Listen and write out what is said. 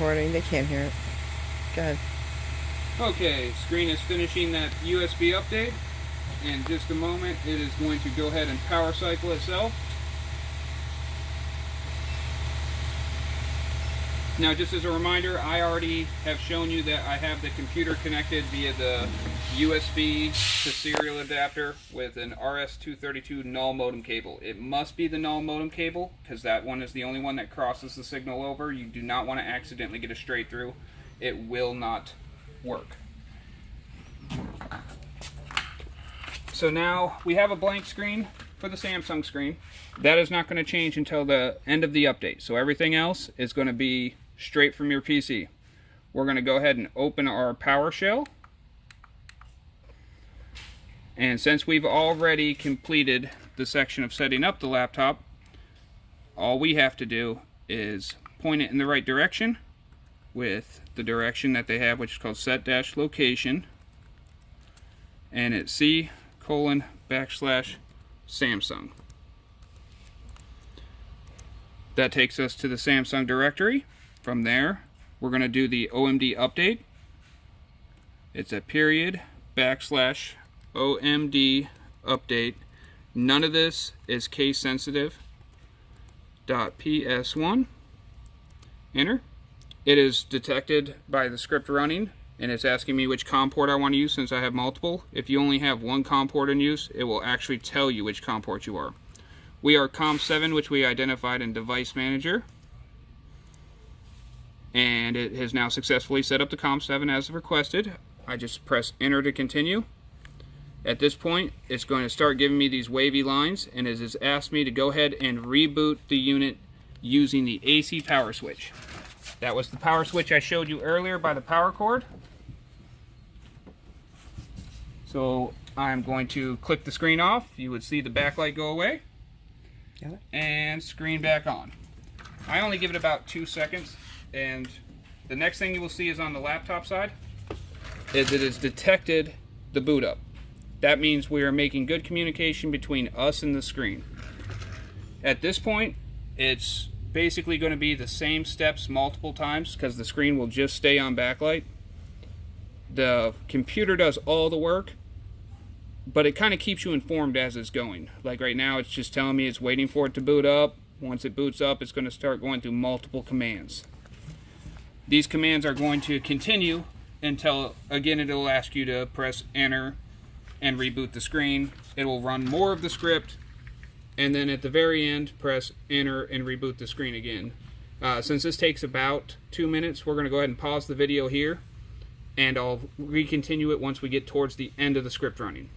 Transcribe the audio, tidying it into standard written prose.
Recording, they can't hear it. Go ahead. Okay, screen is finishing that USB update. In just a moment, it is going to go ahead and power cycle itself. Now, just as a reminder, I already have shown you that I have the computer connected via the USB to serial adapter with an RS-232 null modem cable. It must be the null modem cable because that one is the only one that crosses the signal over. You do not want to accidentally get a straight through. It will not work. So now we have a blank screen for the Samsung screen. That is not going to change until the end of the update. So everything else is going to be straight from your PC. We're going to go ahead and open our PowerShell. And since we've already completed the section of setting up the laptop, all we have to do is point it in the right direction with the direction that they have, which is called set-location. And it's C:\Samsung. That takes us to the Samsung directory. From there, we're going to do the OMD update. It's a /OMD update. None of this is case sensitive. .ps1. Enter. It is detected by the script running, and it's asking me which COM port I want to use since I have multiple. If you only have one COM port in use, it will actually tell you which COM port you are. We are COM7, which we identified in Device Manager. And it has now successfully set up the COM7 as requested. I just press enter to continue. At this point, it's going to start giving me these wavy lines, and it has asked me to go ahead and reboot the unit using the AC power switch. That was the power switch I showed you earlier by the power cord. So I'm going to click the screen off. You would see the backlight go away. Got it. And screen back on. I only give it about 2 seconds, and the next thing you will see is on the laptop side is it has detected the boot up. That means we are making good communication between us and the screen. At this point, it's basically going to be the same steps multiple times because the screen will just stay on backlight. The computer does all the work, but it kind of keeps you informed as it's going. Like right now, it's just telling me it's waiting for it to boot up. Once it boots up, it's going to start going through multiple commands. These commands are going to continue until, again, it'll ask you to press enter and reboot the screen. It will run more of the script, and then at the very end, press enter and reboot the screen again. Since this takes about 2 minutes, we're going to go ahead and pause the video here, and I'll recontinue it once we get towards the end of the script running.